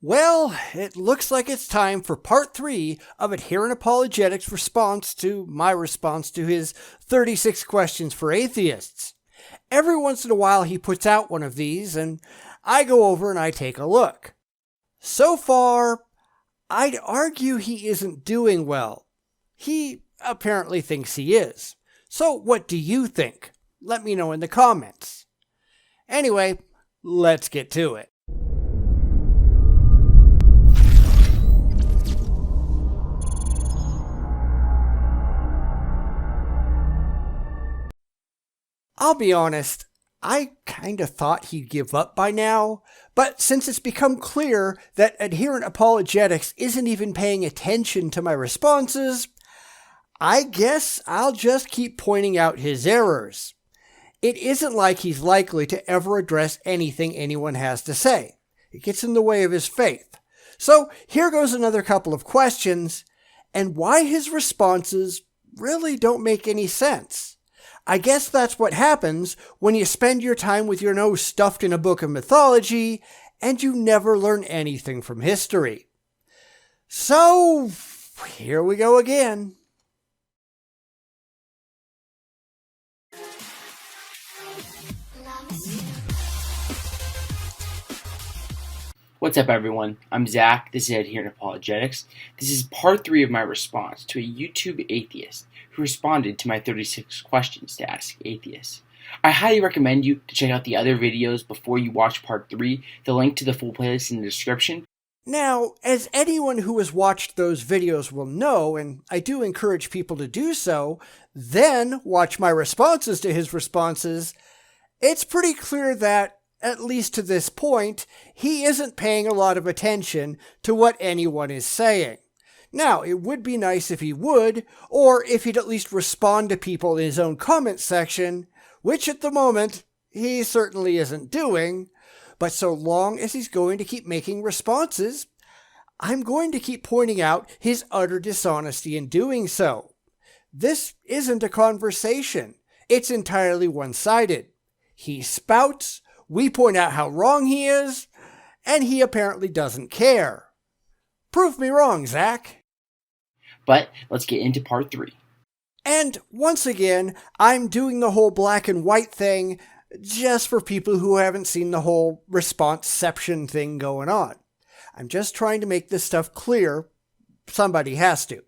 Well, it looks like it's time for part 3 of Adherent Apologetics' response to my response to his 36 questions for atheists. Every once in a while he puts out one of these, and I go over and I take a look. So far, I'd argue he isn't doing well. He apparently thinks he is. So what do you think? Let me know in the comments. Anyway, let's get to it. I'll be honest, I kinda thought he'd give up by now, but since it's become clear that Adherent Apologetics isn't even paying attention to my responses, I guess I'll just keep pointing out his errors. It isn't like he's likely to ever address anything anyone has to say. It gets in the way of his faith. So here goes another couple of questions, and why his responses really don't make any sense. I guess that's what happens when you spend your time with your nose stuffed in a book of mythology and you never learn anything from history. So, here we go again. What's up, everyone? I'm Zack. This is Adherent Apologetics. This is part 3 of my response to a YouTube atheist who responded to my 36 questions to ask atheists. I highly recommend you to check out the other videos before you watch part 3. The link to the full playlist in the description. Now, as anyone who has watched those videos will know, and I do encourage people to do so, then watch my responses to his responses, it's pretty clear that, at least to this point, he isn't paying a lot of attention to what anyone is saying. Now, it would be nice if he would, or if he'd at least respond to people in his own comment section, which at the moment, he certainly isn't doing, but so long as he's going to keep making responses, I'm going to keep pointing out his utter dishonesty in doing so. This isn't a conversation. It's entirely one-sided. He spouts, we point out how wrong he is, and he apparently doesn't care. Prove me wrong, Zack. But let's get into part 3. And once again, I'm doing the whole black and white thing just for people who haven't seen the whole responseception thing going on. I'm just trying to make this stuff clear. Somebody has to.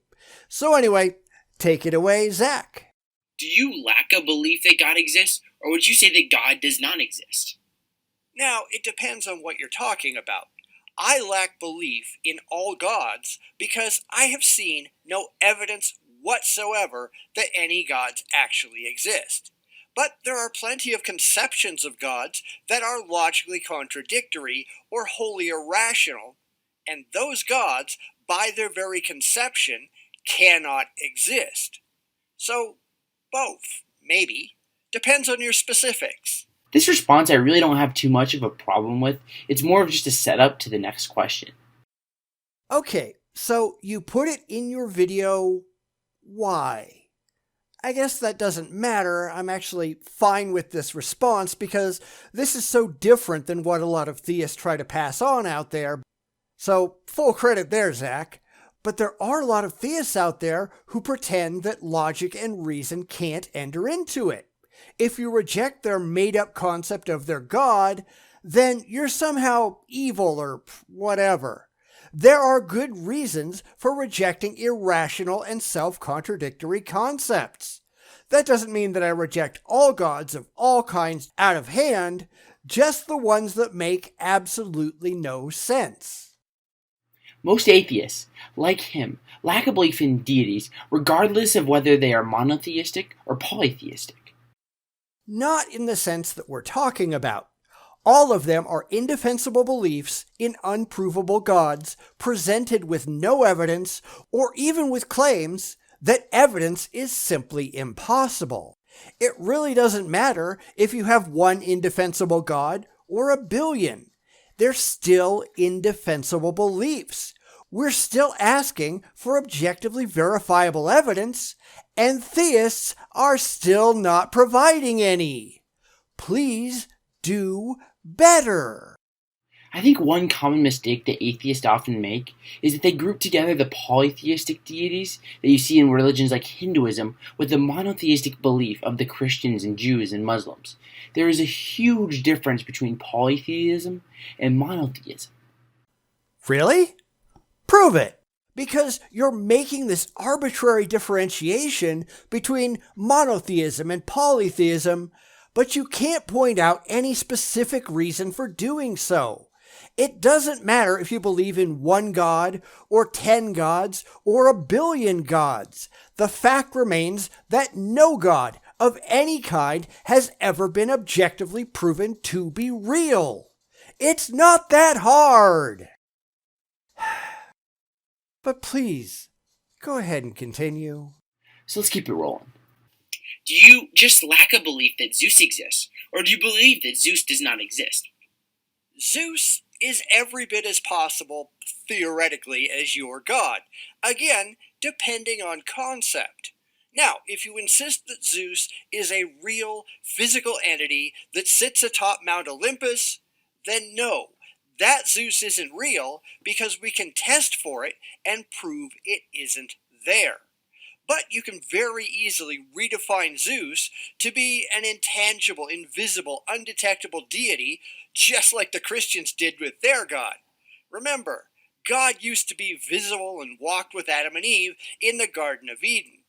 So anyway, take it away, Zack. Do you lack a belief that God exists, or would you say that God does not exist? Now, it depends on what you're talking about. I lack belief in all gods because I have seen no evidence whatsoever that any gods actually exist. But there are plenty of conceptions of gods that are logically contradictory or wholly irrational, and those gods, by their very conception, cannot exist. So, both, maybe. Depends on your specifics. This response I really don't have too much of a problem with. It's more of just a setup to the next question. Okay, so you put it in your video. Why? I guess that doesn't matter. I'm actually fine with this response because this is so different than what a lot of theists try to pass on out there. So, full credit there, Zack. But there are a lot of theists out there who pretend that logic and reason can't enter into it. If you reject their made-up concept of their God, then you're somehow evil or whatever. There are good reasons for rejecting irrational and self-contradictory concepts. That doesn't mean that I reject all gods of all kinds out of hand, just the ones that make absolutely no sense. Most atheists, like him, lack a belief in deities, regardless of whether they are monotheistic or polytheistic. Not in the sense that we're talking about. All of them are indefensible beliefs in unprovable gods presented with no evidence or even with claims that evidence is simply impossible. It really doesn't matter if you have one indefensible god or a billion. They're still indefensible beliefs. We're still asking for objectively verifiable evidence, and theists are still not providing any. Please do better. I think one common mistake that atheists often make is that they group together the polytheistic deities that you see in religions like Hinduism with the monotheistic belief of the Christians and Jews and Muslims. There is a huge difference between polytheism and monotheism. Really? Prove it! Because you're making this arbitrary differentiation between monotheism and polytheism, but you can't point out any specific reason for doing so. It doesn't matter if you believe in one god, or 10 gods, or 1,000,000,000 gods. The fact remains that no god of any kind has ever been objectively proven to be real. It's not that hard. But please, go ahead and continue. So let's keep it rolling. Do you just lack a belief that Zeus exists, or do you believe that Zeus does not exist? Zeus is every bit as possible, theoretically, as your god. Again, depending on concept. Now, if you insist that Zeus is a real, physical entity that sits atop Mount Olympus, then no, that Zeus isn't real because we can test for it and prove it isn't there. But you can very easily redefine Zeus to be an intangible, invisible, undetectable deity, just like the Christians did with their God. Remember, God used to be visible and walked with Adam and Eve in the Garden of Eden.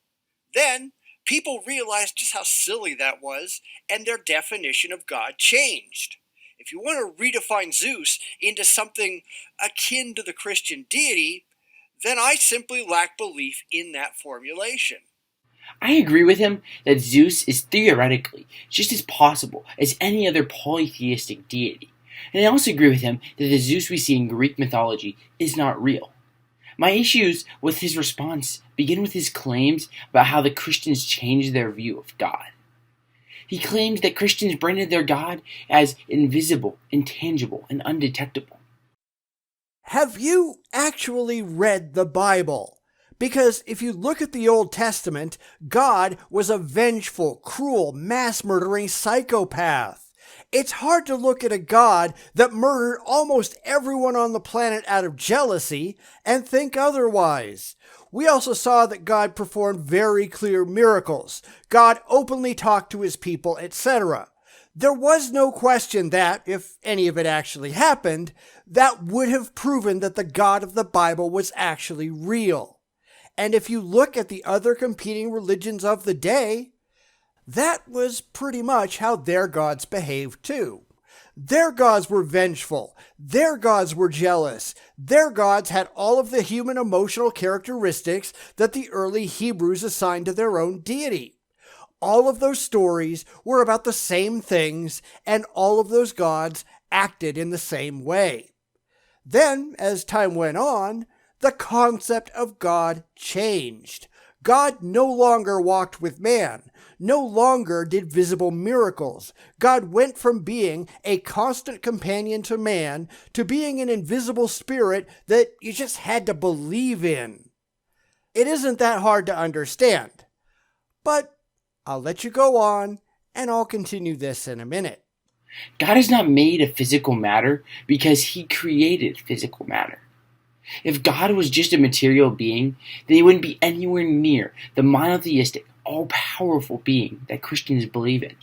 Then, people realized just how silly that was, and their definition of God changed. If you want to redefine Zeus into something akin to the Christian deity, then I simply lack belief in that formulation. I agree with him that Zeus is theoretically just as possible as any other polytheistic deity. And I also agree with him that the Zeus we see in Greek mythology is not real. My issues with his response begin with his claims about how the Christians changed their view of God. He claims that Christians branded their God as invisible, intangible, and undetectable. Have you actually read the Bible? Because if you look at the Old Testament, God was a vengeful, cruel, mass-murdering psychopath. It's hard to look at a God that murdered almost everyone on the planet out of jealousy and think otherwise. We also saw that God performed very clear miracles. God openly talked to his people, etc. There was no question that, if any of it actually happened, that would have proven that the God of the Bible was actually real. And if you look at the other competing religions of the day, that was pretty much how their gods behaved too. Their gods were vengeful. Their gods were jealous. Their gods had all of the human emotional characteristics that the early Hebrews assigned to their own deity. All of those stories were about the same things, and all of those gods acted in the same way. Then, as time went on, the concept of God changed. God no longer walked with man, no longer did visible miracles. God went from being a constant companion to man to being an invisible spirit that you just had to believe in. It isn't that hard to understand, but I'll let you go on, and I'll continue this in a minute. God is not made of physical matter because he created physical matter. If God was just a material being, then he wouldn't be anywhere near the monotheistic, all-powerful being that Christians believe in.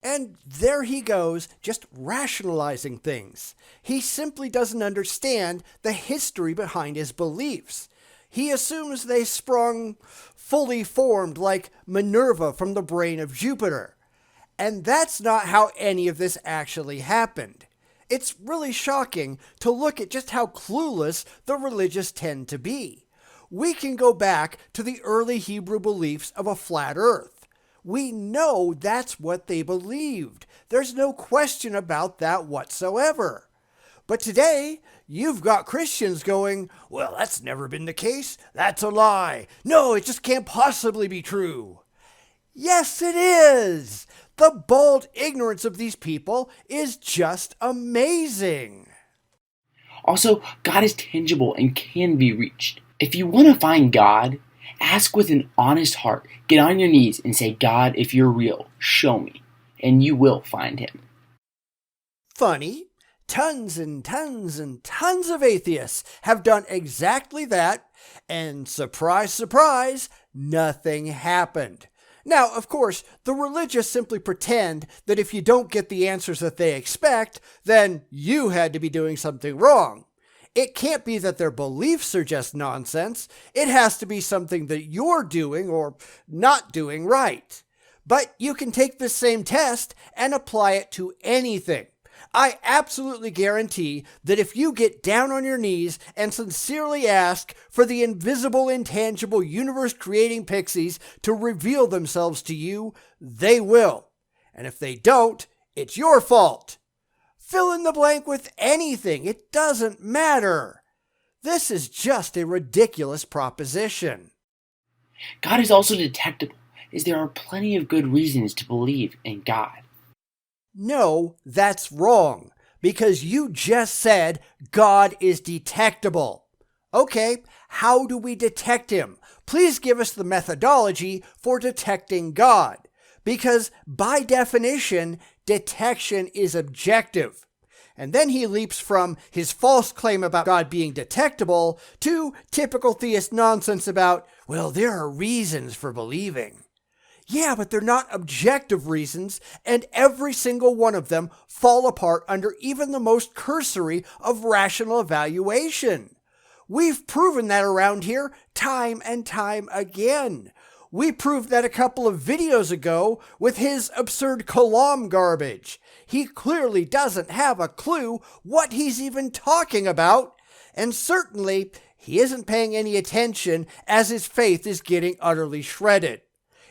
And there he goes, just rationalizing things. He simply doesn't understand the history behind his beliefs. He assumes they sprung fully formed like Minerva from the brain of Jupiter. And that's not how any of this actually happened. It's really shocking to look at just how clueless the religious tend to be. We can go back to the early Hebrew beliefs of a flat earth. We know that's what they believed. There's no question about that whatsoever. But today, you've got Christians going, well, that's never been the case. That's a lie. No, it just can't possibly be true. Yes, it is. The bald ignorance of these people is just amazing. Also, God is tangible and can be reached. If you want to find God, ask with an honest heart. Get on your knees and say, God, if you're real, show me. And you will find him. Funny. Tons and tons and tons of atheists have done exactly that, and surprise, surprise, nothing happened. Now, of course, the religious simply pretend that if you don't get the answers that they expect, then you had to be doing something wrong. It can't be that their beliefs are just nonsense. It has to be something that you're doing or not doing right. But you can take this same test and apply it to anything. I absolutely guarantee that if you get down on your knees and sincerely ask for the invisible, intangible, universe-creating pixies to reveal themselves to you, they will. And if they don't, it's your fault. Fill in the blank with anything. It doesn't matter. This is just a ridiculous proposition. God is also detectable, as there are plenty of good reasons to believe in God. No, that's wrong, because you just said God is detectable. Okay, how do we detect him? Please give us the methodology for detecting God, because by definition, detection is objective. And then he leaps from his false claim about God being detectable to typical theist nonsense about, well, there are reasons for believing. Yeah, but they're not objective reasons, and every single one of them fall apart under even the most cursory of rational evaluation. We've proven that around here time and time again. We proved that a couple of videos ago with his absurd Kalam garbage. He clearly doesn't have a clue what he's even talking about, and certainly he isn't paying any attention as his faith is getting utterly shredded.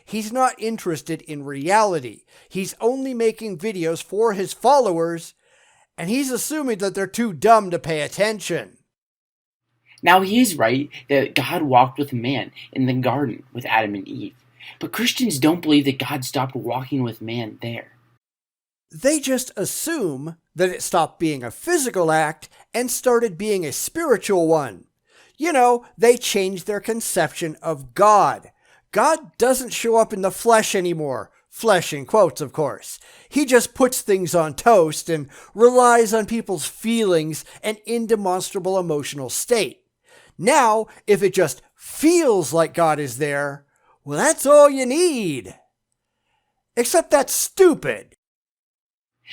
He's not interested in reality. He's only making videos for his followers, and he's assuming that they're too dumb to pay attention. Now, he is right that God walked with man in the garden with Adam and Eve, but Christians don't believe that God stopped walking with man there. They just assume that it stopped being a physical act and started being a spiritual one. You know, they changed their conception of God. God doesn't show up in the flesh anymore. Flesh in quotes, of course. He just puts things on toast and relies on people's feelings and indemonstrable emotional state. Now, if it just feels like God is there, well, that's all you need. Except that's stupid.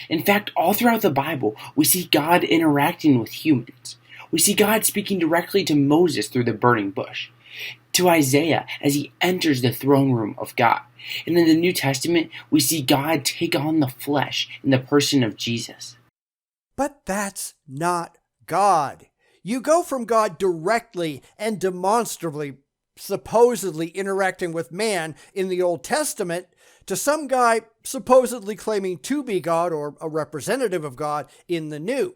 In fact, all throughout the Bible, we see God interacting with humans. We see God speaking directly to Moses through the burning bush, to Isaiah as he enters the throne room of God. And in the New Testament, we see God take on the flesh in the person of Jesus. But that's not God. You go from God directly and demonstrably, supposedly interacting with man in the Old Testament to some guy supposedly claiming to be God or a representative of God in the New.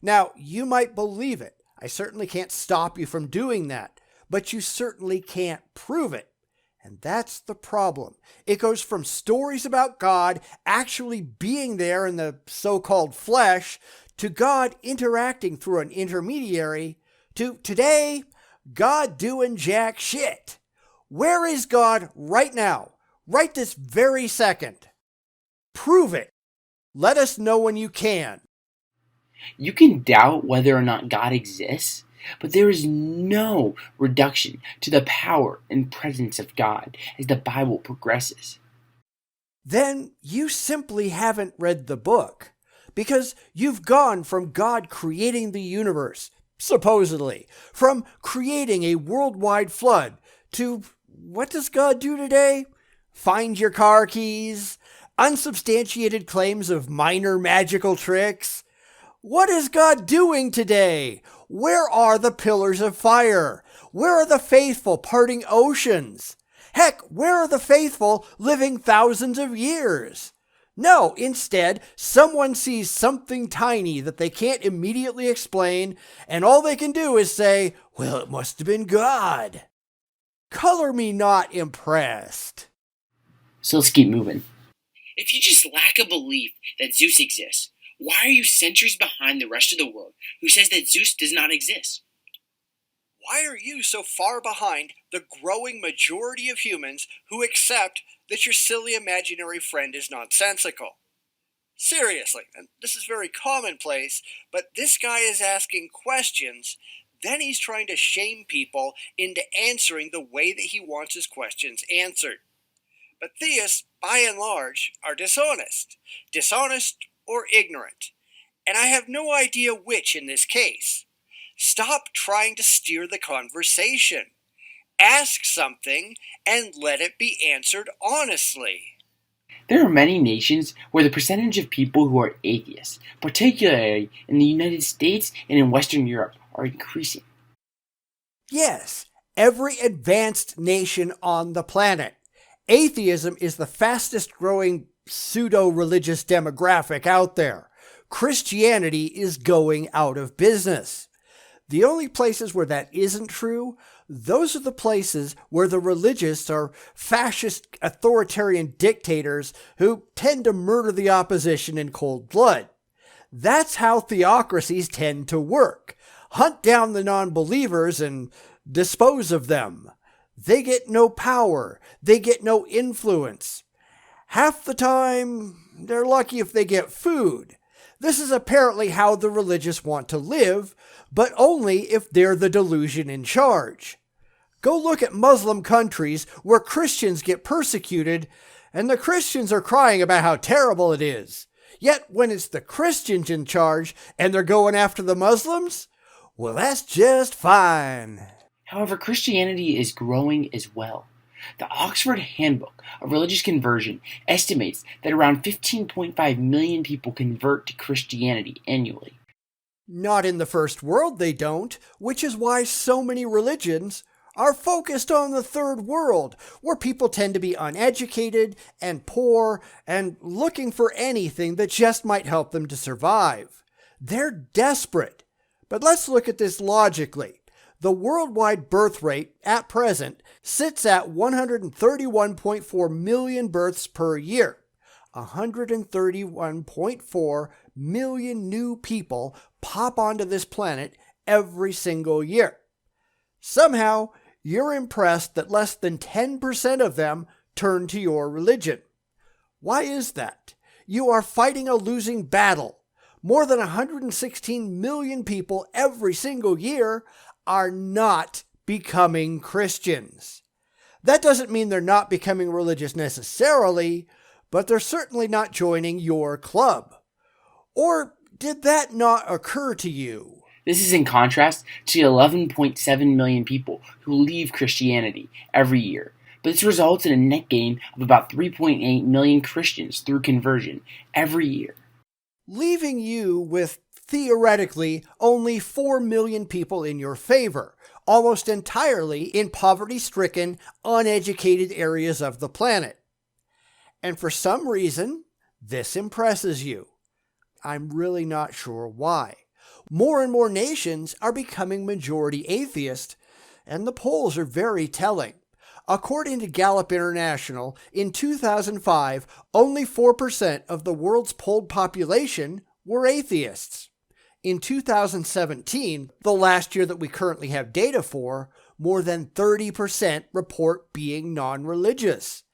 Now, you might believe it. I certainly can't stop you from doing that. But you certainly can't prove it. And that's the problem. It goes from stories about God actually being there in the so-called flesh to God interacting through an intermediary to today, God doing jack shit. Where is God right now? Right this very second? Prove it. Let us know when you can. You can doubt whether or not God exists, but there is no reduction to the power and presence of God as the Bible progresses. Then you simply haven't read the book, because you've gone from God creating the universe, supposedly, from creating a worldwide flood, to what does God do today? Find your car keys? Unsubstantiated claims of minor magical tricks? What is God doing today? Where are the pillars of fire? Where are the faithful parting oceans? Heck, where are the faithful living thousands of years? No, instead, someone sees something tiny that they can't immediately explain, and all they can do is say, well, it must have been God. Color me not impressed. So let's keep moving. If you just lack a belief that Zeus exists, why are you centuries behind the rest of the world who says that Zeus does not exist? Why are you so far behind the growing majority of humans who accept that your silly imaginary friend is nonsensical? Seriously, and this is very commonplace, but this guy is asking questions, then he's trying to shame people into answering the way that he wants his questions answered. But theists, by and large, are dishonest or ignorant, and I have no idea which in this case. Stop trying to steer the conversation. Ask something and let it be answered honestly. There are many nations where the percentage of people who are atheists, particularly in the United States and in Western Europe, are increasing. Yes, every advanced nation on the planet. Atheism is the fastest growing pseudo-religious demographic out there. Christianity is going out of business. The only places where that isn't true, those are the places where the religious are fascist authoritarian dictators who tend to murder the opposition in cold blood. That's how theocracies tend to work. Hunt down the non-believers and dispose of them. They get no power. They get no influence. Half the time, they're lucky if they get food. This is apparently how the religious want to live, but only if they're the delusion in charge. Go look at Muslim countries where Christians get persecuted, and the Christians are crying about how terrible it is. Yet when it's the Christians in charge and they're going after the Muslims, well, that's just fine. However, Christianity is growing as well. The Oxford Handbook of Religious Conversion estimates that around 15.5 million people convert to Christianity annually. Not in the first world they don't, which is why so many religions are focused on the third world, where people tend to be uneducated and poor and looking for anything that just might help them to survive. They're desperate. But let's look at this logically. The worldwide birth rate at present sits at 131.4 million births per year. 131.4 million new people pop onto this planet every single year. Somehow, you're impressed that less than 10% of them turn to your religion. Why is that? You are fighting a losing battle. More than 116 million people every single year are not becoming Christians. That doesn't mean they're not becoming religious necessarily, but they're certainly not joining your club. Or did that not occur to you? This is in contrast to the 11.7 million people who leave Christianity every year, but this results in a net gain of about 3.8 million Christians through conversion every year. Leaving you with theoretically only 4 million people in your favor, almost entirely in poverty-stricken, uneducated areas of the planet. And for some reason, this impresses you. I'm really not sure why. More and more nations are becoming majority atheist, and the polls are very telling. According to Gallup International, in 2005, only 4% of the world's polled population were atheists. In 2017, the last year that we currently have data for, more than 30% report being non-religious.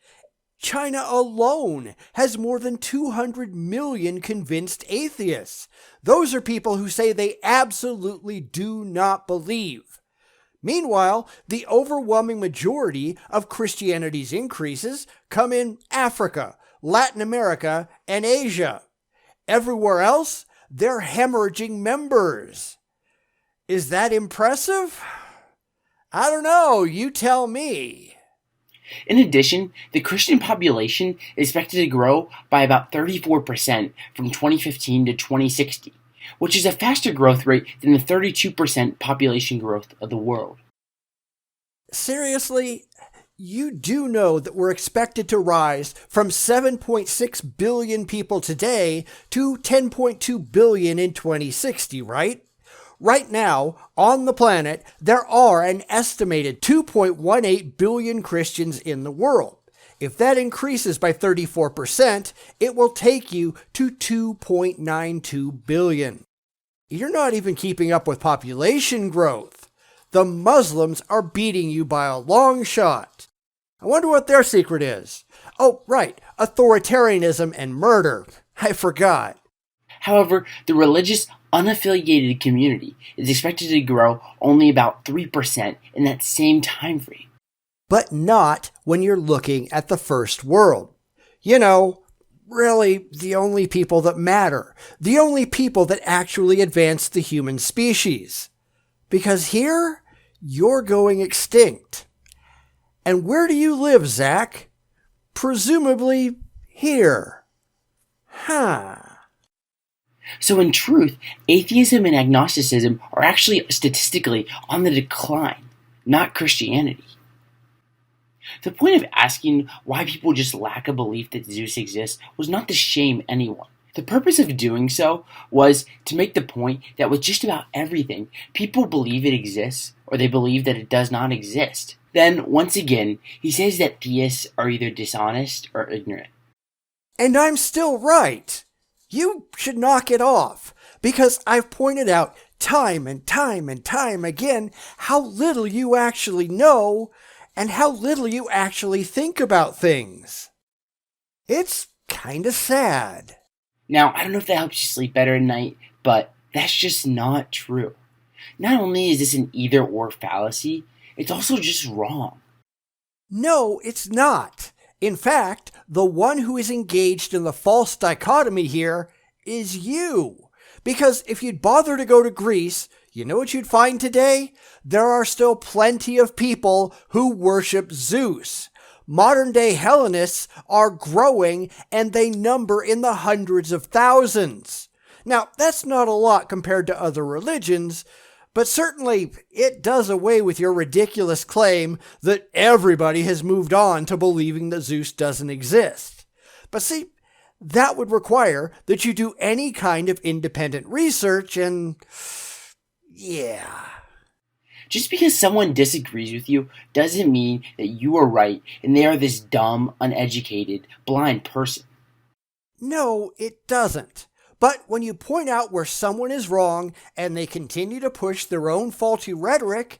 China alone has more than 200 million convinced atheists. Those are people who say they absolutely do not believe. Meanwhile, the overwhelming majority of Christianity's increases come in Africa, Latin America, and Asia. Everywhere else, they're hemorrhaging members. Is that impressive? I don't know, you tell me. In addition, the Christian population is expected to grow by about 34% from 2015 to 2060, which is a faster growth rate than the 32% population growth of the world. Seriously? You do know that we're expected to rise from 7.6 billion people today to 10.2 billion in 2060, right? Right now, on the planet, there are an estimated 2.18 billion Christians in the world. If that increases by 34%, it will take you to 2.92 billion. You're not even keeping up with population growth. The Muslims are beating you by a long shot. I wonder what their secret is. Oh, right, authoritarianism and murder. I forgot. However, the religious, unaffiliated community is expected to grow only about 3% in that same time frame. But not when you're looking at the first world. You know, really the only people that matter. The only people that actually advance the human species. Because here, you're going extinct. And where do you live, Zack? Presumably here. Huh. So in truth, atheism and agnosticism are actually statistically on the decline, not Christianity. The point of asking why people just lack a belief that Zeus exists was not to shame anyone. The purpose of doing so was to make the point that with just about everything, people believe it exists or they believe that it does not exist. Then, once again, he says that theists are either dishonest or ignorant. And I'm still right. You should knock it off, because I've pointed out time and time and time again how little you actually know and how little you actually think about things. It's kinda sad. Now, I don't know if that helps you sleep better at night, but that's just not true. Not only is this an either-or fallacy, it's also just wrong. No, it's not. In fact, the one who is engaged in the false dichotomy here is you. Because if you'd bother to go to Greece, you know what you'd find today? There are still plenty of people who worship Zeus. Modern-day Hellenists are growing, and they number in the hundreds of thousands. Now, that's not a lot compared to other religions, but certainly it does away with your ridiculous claim that everybody has moved on to believing that Zeus doesn't exist. But see, that would require that you do any kind of independent research and... yeah. Just because someone disagrees with you doesn't mean that you are right and they are this dumb, uneducated, blind person. No, it doesn't. But when you point out where someone is wrong and they continue to push their own faulty rhetoric,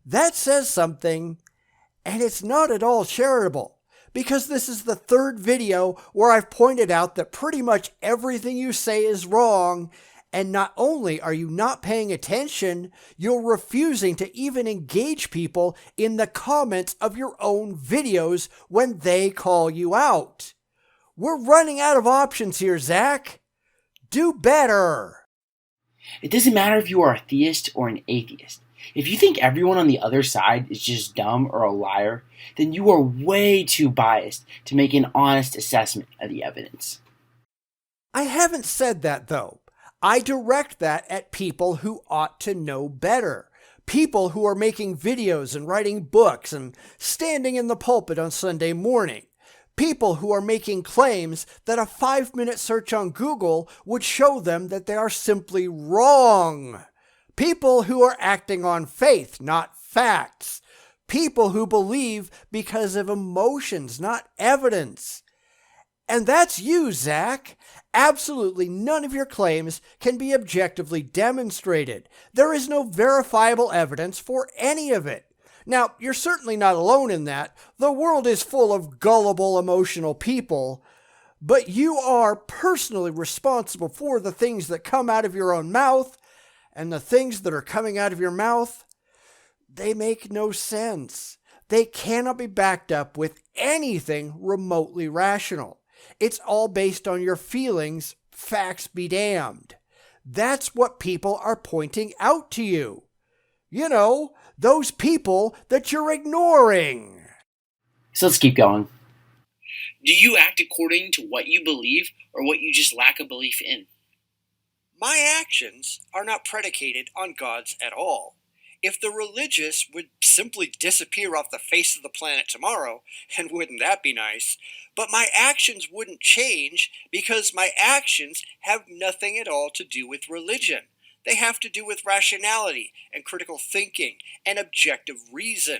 that says something, and it's not at all charitable. Because this is the third video where I've pointed out that pretty much everything you say is wrong, and not only are you not paying attention, you're refusing to even engage people in the comments of your own videos when they call you out. We're running out of options here, Zack. Do better. It doesn't matter if you are a theist or an atheist. If you think everyone on the other side is just dumb or a liar, then you are way too biased to make an honest assessment of the evidence. I haven't said that, though. I direct that at people who ought to know better. People who are making videos and writing books and standing in the pulpit on Sunday morning. People who are making claims that a 5-minute search on Google would show them that they are simply wrong. People who are acting on faith, not facts. People who believe because of emotions, not evidence. And that's you, Zack. Absolutely none of your claims can be objectively demonstrated. There is no verifiable evidence for any of it. Now, you're certainly not alone in that. The world is full of gullible, emotional people. But you are personally responsible for the things that come out of your own mouth, and the things that are coming out of your mouth, they make no sense. They cannot be backed up with anything remotely rational. It's all based on your feelings, facts be damned. That's what people are pointing out to you. You know, those people that you're ignoring. So let's keep going. Do you act according to what you believe or what you just lack a belief in? My actions are not predicated on God's at all. If the religious would simply disappear off the face of the planet tomorrow, and wouldn't that be nice? But my actions wouldn't change because my actions have nothing at all to do with religion. They have to do with rationality and critical thinking and objective reason.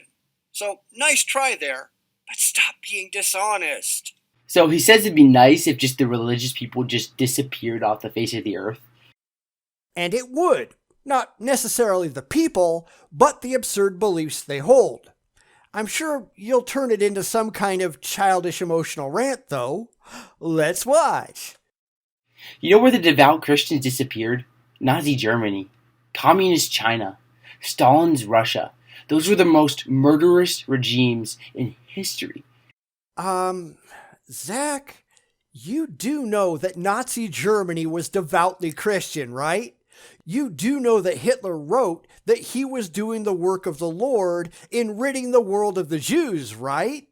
So, nice try there, but stop being dishonest. So he says it'd be nice if just the religious people just disappeared off the face of the earth. And it would. Not necessarily the people, but the absurd beliefs they hold. I'm sure you'll turn it into some kind of childish emotional rant, though. Let's watch. You know where the devout Christians disappeared? Nazi Germany, Communist China, Stalin's Russia. Those were the most murderous regimes in history. Zack, you do know that Nazi Germany was devoutly Christian, right? You do know that Hitler wrote that he was doing the work of the Lord in ridding the world of the Jews, right?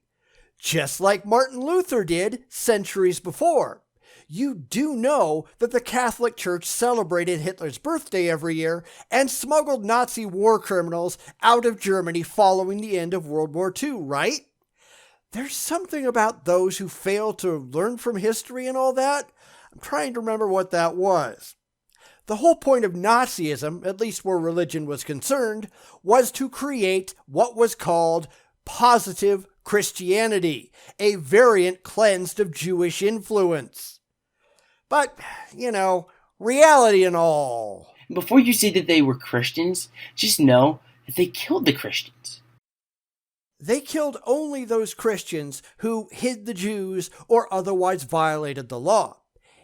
Just like Martin Luther did centuries before. You do know that the Catholic Church celebrated Hitler's birthday every year and smuggled Nazi war criminals out of Germany following the end of World War II, right? There's something about those who fail to learn from history and all that. I'm trying to remember what that was. The whole point of Nazism, at least where religion was concerned, was to create what was called positive Christianity, a variant cleansed of Jewish influence. But, reality and all. Before you say that they were Christians, just know that they killed the Christians. They killed only those Christians who hid the Jews or otherwise violated the law.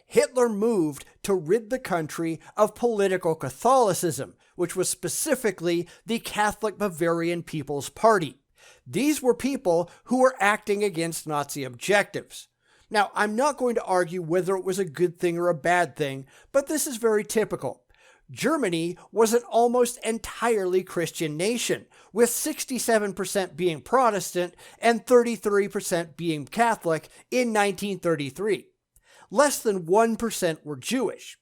Hitler moved to rid the country of political Catholicism, which was specifically the Catholic Bavarian People's Party. These were people who were acting against Nazi objectives. Now, I'm not going to argue whether it was a good thing or a bad thing, but this is very typical. Germany was an almost entirely Christian nation, with 67% being Protestant and 33% being Catholic in 1933. Less than 1% were Jewish.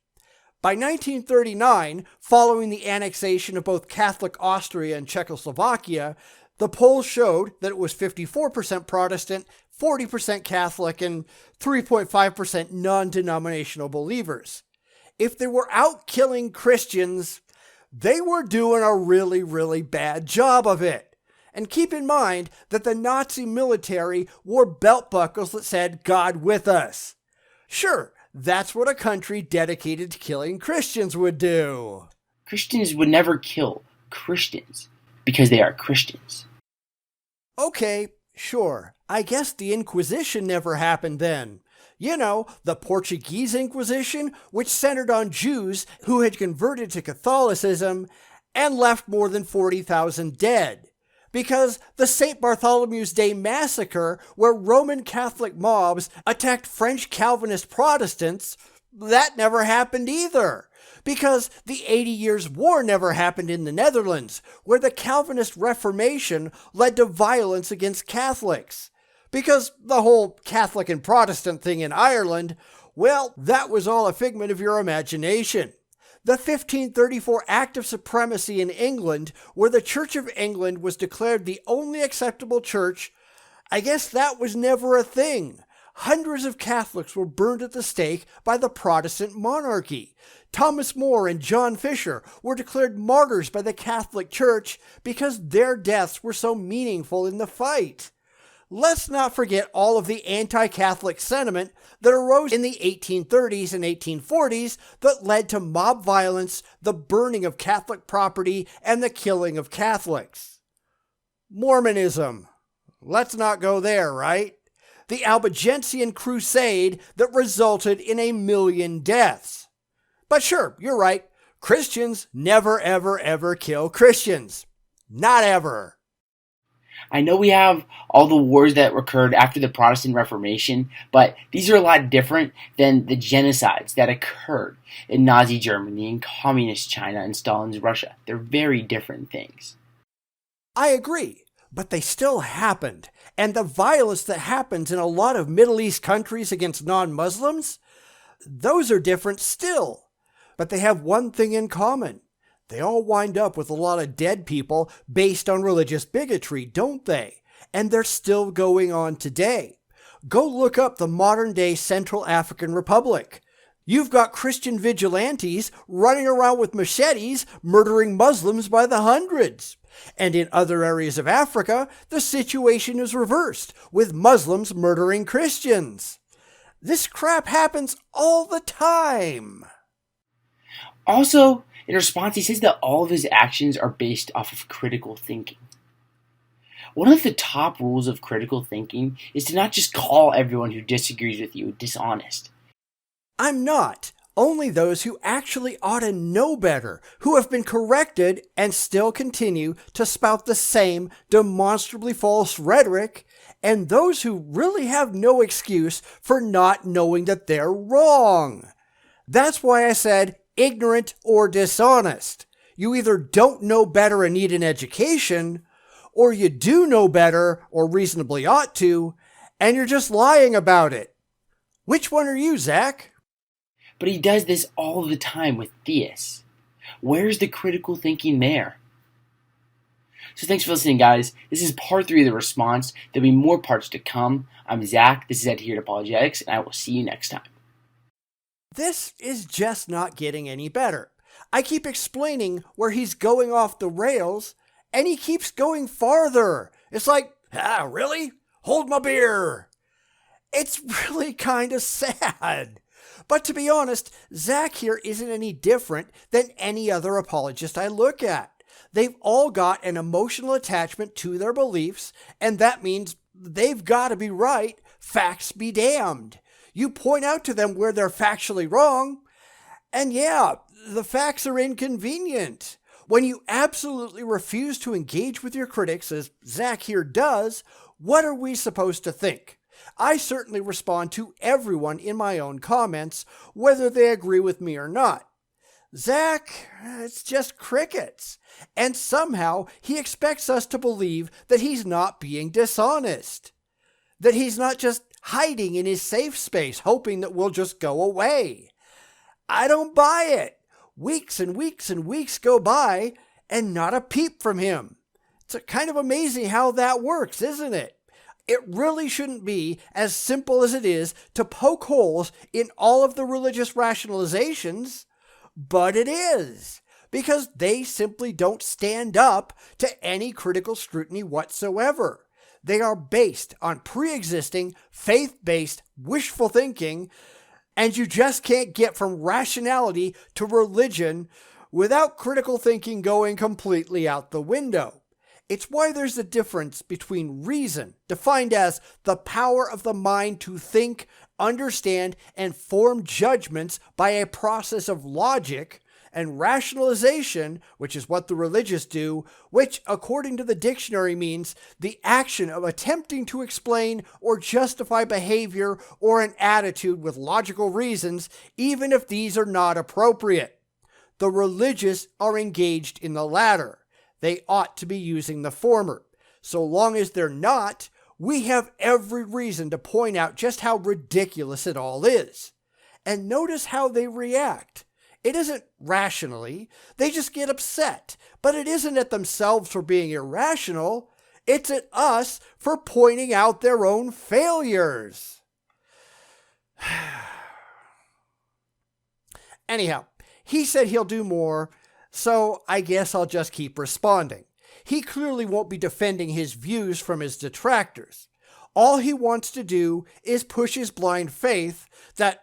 By 1939, following the annexation of both Catholic Austria and Czechoslovakia, the polls showed that it was 54% Protestant, 40% Catholic, and 3.5% non-denominational believers. If they were out killing Christians, they were doing a really, really bad job of it. And keep in mind that the Nazi military wore belt buckles that said, "God with us." Sure, that's what a country dedicated to killing Christians would do. Christians would never kill Christians because they are Christians. Okay, sure. I guess the Inquisition never happened then. The Portuguese Inquisition, which centered on Jews who had converted to Catholicism and left more than 40,000 dead. Because the St. Bartholomew's Day massacre, where Roman Catholic mobs attacked French Calvinist Protestants, that never happened either. Because the 80 Years' War never happened in the Netherlands, where the Calvinist Reformation led to violence against Catholics. Because the whole Catholic and Protestant thing in Ireland, well, that was all a figment of your imagination. The 1534 Act of Supremacy in England, where the Church of England was declared the only acceptable church, I guess that was never a thing. Hundreds of Catholics were burned at the stake by the Protestant monarchy. Thomas More and John Fisher were declared martyrs by the Catholic Church because their deaths were so meaningful in the fight. Let's not forget all of the anti-Catholic sentiment that arose in the 1830s and 1840s that led to mob violence, the burning of Catholic property, and the killing of Catholics. Mormonism. Let's not go there, right? The Albigensian Crusade that resulted in 1 million deaths. But sure, you're right. Christians never, ever, ever kill Christians. Not ever. I know we have all the wars that occurred after the Protestant Reformation, but these are a lot different than the genocides that occurred in Nazi Germany and Communist China and Stalin's Russia. They're very different things. I agree, but they still happened. And the violence that happens in a lot of Middle East countries against non-Muslims, those are different still. But they have one thing in common. They all wind up with a lot of dead people based on religious bigotry, don't they? And they're still going on today. Go look up the modern-day Central African Republic. You've got Christian vigilantes running around with machetes, murdering Muslims by the hundreds. And in other areas of Africa, the situation is reversed, with Muslims murdering Christians. This crap happens all the time. Also, in response, he says that all of his actions are based off of critical thinking. One of the top rules of critical thinking is to not just call everyone who disagrees with you dishonest. I'm not. Only those who actually ought to know better, who have been corrected and still continue to spout the same demonstrably false rhetoric, and those who really have no excuse for not knowing that they're wrong. That's why I said ignorant or dishonest. You either don't know better and need an education, or you do know better or reasonably ought to, and you're just lying about it. Which one are you, Zack? But he does this all the time with theists. Where's the critical thinking there? So thanks for listening, guys. This is part 3 of the response. There'll be more parts to come. I'm Zack. This is Adherent Apologetics, and I will see you next time. This is just not getting any better. I keep explaining where he's going off the rails, and he keeps going farther. It's like, really? Hold my beer. It's really kind of sad. But to be honest, Zack here isn't any different than any other apologist I look at. They've all got an emotional attachment to their beliefs, and that means they've got to be right, facts be damned. You point out to them where they're factually wrong, and yeah, the facts are inconvenient. When you absolutely refuse to engage with your critics, as Zack here does, what are we supposed to think? I certainly respond to everyone in my own comments, whether they agree with me or not. Zack, it's just crickets. And somehow he expects us to believe that he's not being dishonest. That he's not just hiding in his safe space, hoping that we'll just go away. I don't buy it. Weeks and weeks and weeks go by, and not a peep from him. It's kind of amazing how that works, isn't it? It really shouldn't be as simple as it is to poke holes in all of the religious rationalizations, but it is, because they simply don't stand up to any critical scrutiny whatsoever. They are based on pre-existing, faith-based, wishful thinking, and you just can't get from rationality to religion without critical thinking going completely out the window. It's why there's a difference between reason, defined as the power of the mind to think, understand, and form judgments by a process of logic, and rationalization, which is what the religious do, which, according to the dictionary, means the action of attempting to explain or justify behavior or an attitude with logical reasons, even if these are not appropriate. The religious are engaged in the latter. They ought to be using the former. So long as they're not, we have every reason to point out just how ridiculous it all is. And notice how they react. It isn't rationally. They just get upset. But it isn't at themselves for being irrational. It's at us for pointing out their own failures. Anyhow, he said he'll do more, so I guess I'll just keep responding. He clearly won't be defending his views from his detractors. All he wants to do is push his blind faith that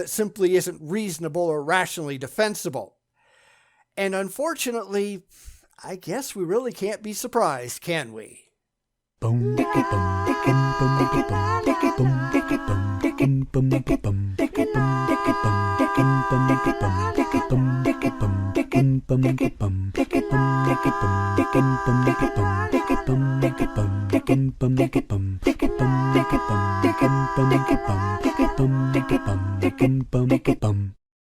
simply isn't reasonable or rationally defensible. And unfortunately, I guess we really can't be surprised, can we?